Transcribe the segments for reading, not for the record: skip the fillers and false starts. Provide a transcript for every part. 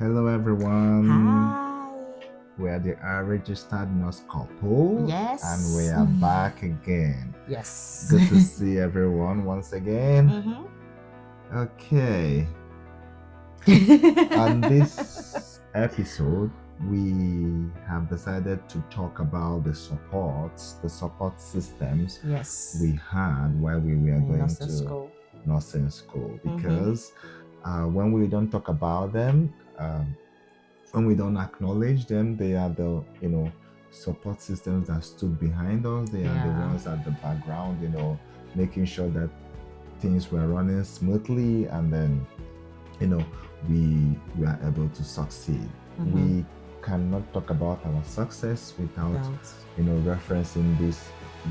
Hello, everyone. Hi. We are the registered nurse couple. Yes. And we are back again. Yes. Good to see everyone once again. Mm-hmm. Okay. On this episode, we have decided to talk about the support systems we had while we were going to nursing school. Because when we don't talk about them, when we don't acknowledge them, they are the support systems that stood behind us. They are the ones at the background, making sure that things were running smoothly, and then we were able to succeed. We cannot talk about our success without referencing these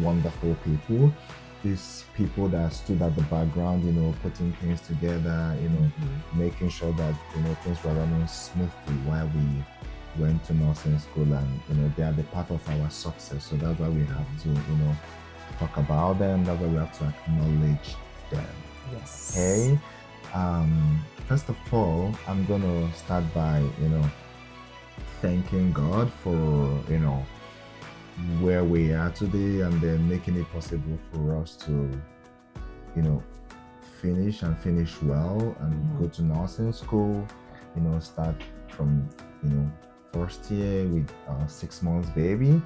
wonderful people, these people that stood at the background, putting things together, making sure that things were running smoothly while we went to nursing school, and they are the part of our success. So that's why we have to talk about them. That's why we have to acknowledge them. Yes. Okay. First of all, I'm gonna start by thanking God for where we are today, and then making it possible for us to finish well and go to nursing school, start from first year with 6 months baby,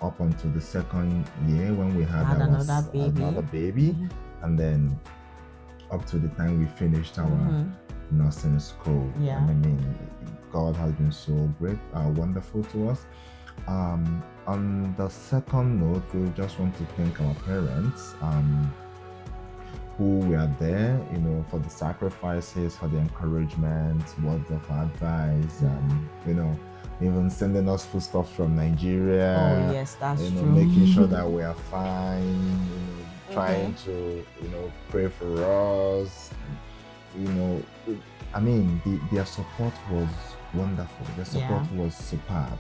up until the second year when we had another baby, and then up to the time we finished our nursing school. Yeah. And I mean, God has been so great, wonderful to us. On the second note, we just want to thank our parents who were there, for the sacrifices, for the encouragement, words of advice, and even sending us foodstuff from Nigeria. Oh yes, that's true. Making sure that we are fine, trying to pray for us. I mean, their support was wonderful. Their support was superb.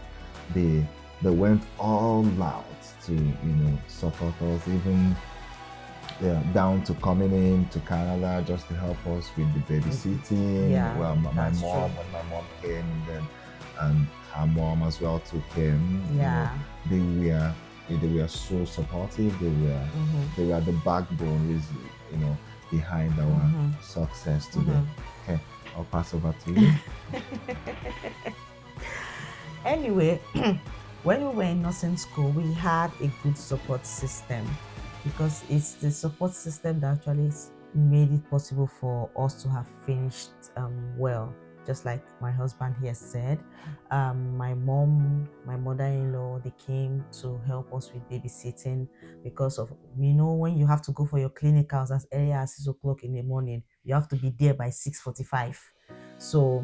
They went all out to support us, even down to coming in to Canada just to help us with the babysitting. Well, when my mom came, and her mom as well too came. They were so supportive. They were the backbone, behind our success today. Okay, I'll pass over to you. Anyway, when we were in nursing school, we had a good support system, because it's the support system that actually made it possible for us to have finished well. Just like my husband here said, my mother-in-law, they came to help us with babysitting, because of when you have to go for your clinicals as early as 6 o'clock in the morning, you have to be there by 6:45. So,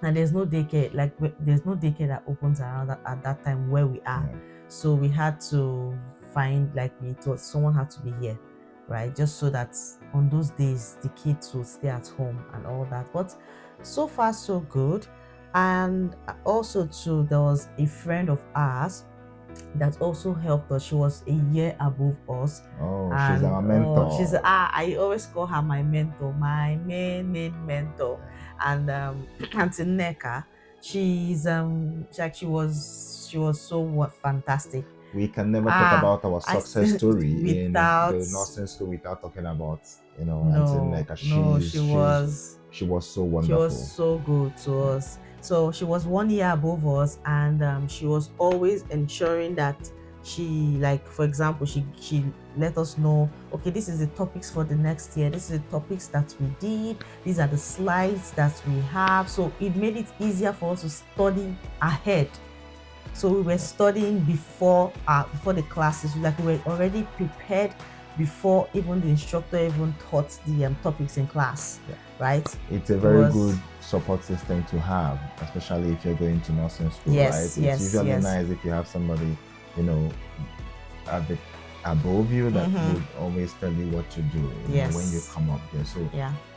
and there's no daycare that opens around at that time where we are. So we had to find, someone had to be here, right? Just so that on those days the kids will stay at home and all that. But so far so good. And also too, there was a friend of ours that also helped us. She was a year above us. Oh, she's our mentor. I always call her my mentor, my main mentor. And Auntie Neka, she was so fantastic. We can never talk about our success story in the nursing school without talking about Auntie Neka. She was so wonderful. She was so good to us. So she was 1 year above us, and she was always ensuring that she, for example, she let us know, okay, this is the topics for the next year, this is the topics that we did, these are the slides that we have. So it made it easier for us to study ahead. So we were studying before the classes, we were already prepared before even the instructor even taught the topics in class. Right? It's a very good support system to have, especially if you're going to nursing school, right? It's usually nice if you have somebody, above you that would always tell you what to do when you come up there. So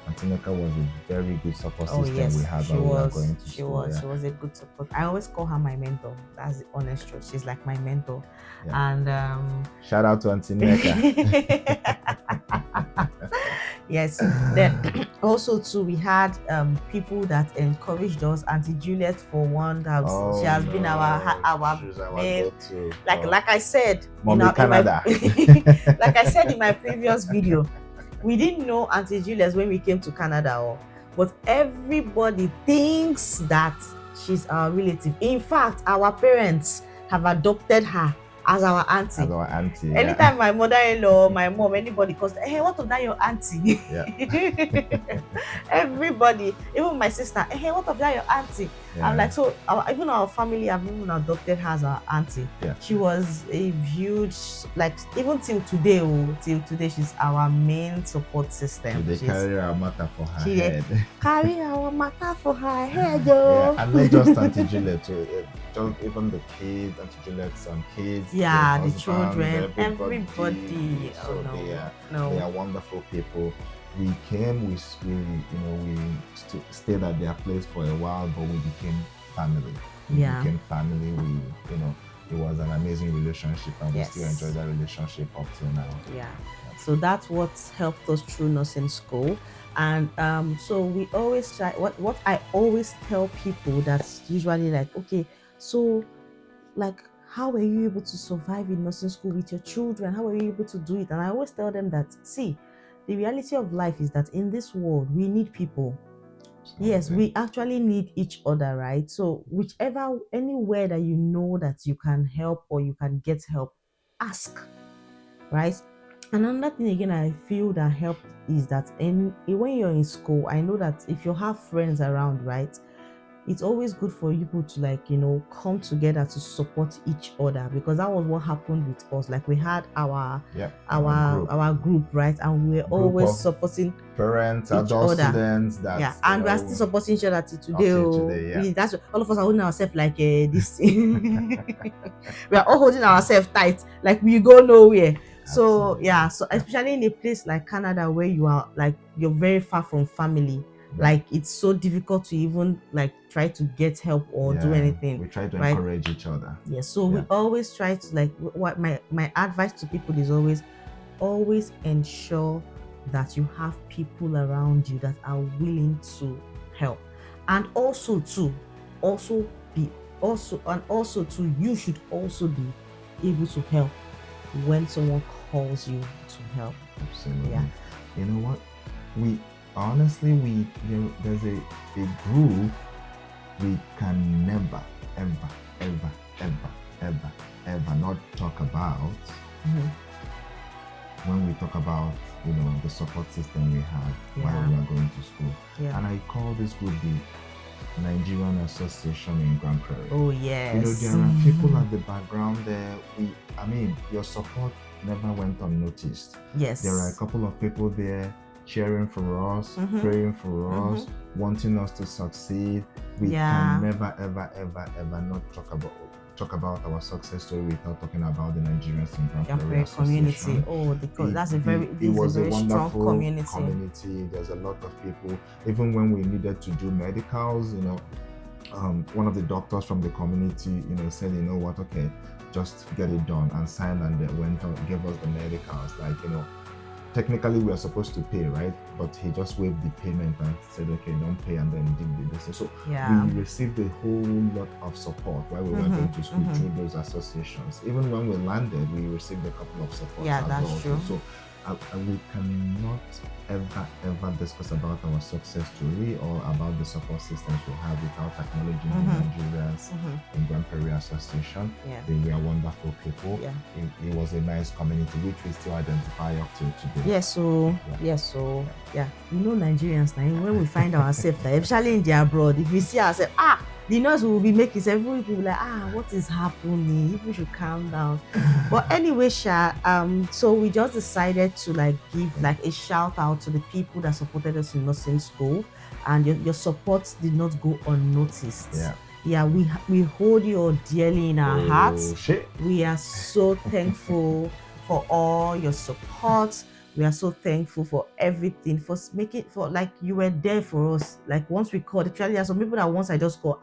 Auntie Neka was a very good support system we had while we were going to school. She was a good support. I always call her my mentor. That's the honest truth. She's like my mentor. And shout out to Auntie Neka. Yes. Then also too, we had people that encouraged us. Auntie Juliet for one, that she has been our main, like I said, Mommy Canada. like I said in my previous video, we didn't know Auntie Juliet when we came to Canada, but everybody thinks that she's our relative. In fact, our parents have adopted her as our auntie. As our auntie. Anytime my mother-in-law, my mom, anybody calls, hey, what of that your auntie? Yeah. Everybody, even my sister, hey, what of that your auntie? Yeah. I'm like, so even our family have even adopted her as our auntie. Yeah. She was a huge, like, even till today, she's our main support system. They carry our matter for her head. Carry our matter for her head, though. Yeah, and not just Auntie Juliet, just even the kids, Auntie Juliet's kids. Yeah, the children, everybody. So they are wonderful people. We came, we stayed at their place for a while, but we became family. We became family. It was an amazing relationship, and we still enjoy that relationship up till now. Yeah. So that's what helped us through nursing school. And so we always try, what I always tell people that's usually like, okay, so like, how were you able to survive in nursing school with your children? How were you able to do it? And I always tell them that, see, the reality of life is that in this world, we need people. Yes, we actually need each other, right? So anywhere that you know that you can help or you can get help, ask, right? Another thing again I feel that helped is that when you're in school, I know that if you have friends around, right, it's always good for people to come together to support each other, because that was what happened with us. Like, we had our group, right, and we were always supporting parents, adult students, and we are still supporting each other till today. That's all of us are holding ourselves like this. We are all holding ourselves tight, like we go nowhere. So so especially in a place like Canada, where you're very far from family, like it's so difficult to even try to get help or do anything. We try to encourage each other. So we always try to what my advice to people is always ensure that you have people around you that are willing to help, and also you should also be able to help when someone calls you to help. Absolutely. Yeah. You know what? Honestly, there's a group we can never, ever not talk about when we talk about the support system we had while we were going to school. And I call this group the Nigerian Association in Grand Prairie. Oh yes. There are people at the background there. Your support never went unnoticed. Yes. There are a couple of people there cheering for us, praying for us, wanting us to succeed. We can never, ever not talk about our success story without talking about the Nigerians in Grand Prairie community. That's a very strong community. There's a lot of people. Even when we needed to do medicals, one of the doctors from the community, said, you know what, okay, just get it done, and signed, and they went and gave us the medicals. Technically we are supposed to pay, right? But he just waived the payment and said, okay, don't pay, and then did the business. So we received a whole lot of support while we were going to school through those associations. Even when we landed, we received a couple of supports. Yeah, that's true. So we cannot ever discuss about our success story or about the support systems we have without acknowledging the Nigerians in Grand Prairie Association. They were wonderful people. It was a nice community which we still identify up till today. Nigerians now, when we find ourselves, especially in the abroad, if we see ourselves, the noise will be making, everybody will be like, what is happening? People should calm down. But anyway, so we just decided to give a shout out to the people that supported us in nursing school, and your support did not go unnoticed. We hold you all dearly in our hearts. We are so thankful for all your support. We are so thankful for everything, for you were there for us. Once we called, actually there are some people that once I just call,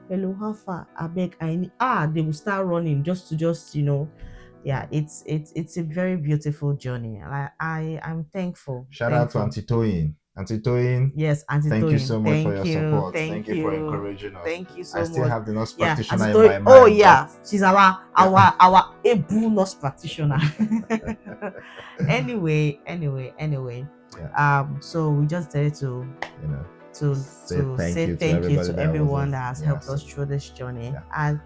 hello, how far? I beg, I need, they will start running just to yeah, it's a very beautiful journey, and I'm thankful. Shout out to Auntie Toyin. Auntie Toyin. Yes, Auntie Thank Toyin. you so much for your support. Thank you for encouraging us. Thank you so I much. still have the nurse Yeah, practitioner Auntie in my Toyin. mind. Oh yeah, she's our able nurse practitioner. Anyway. Yeah. So we just decided to say thank you to everyone that has helped us through this journey. Yeah. And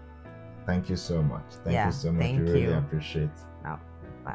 thank you so much. Thank you so much. We really appreciate it. Now, Bye.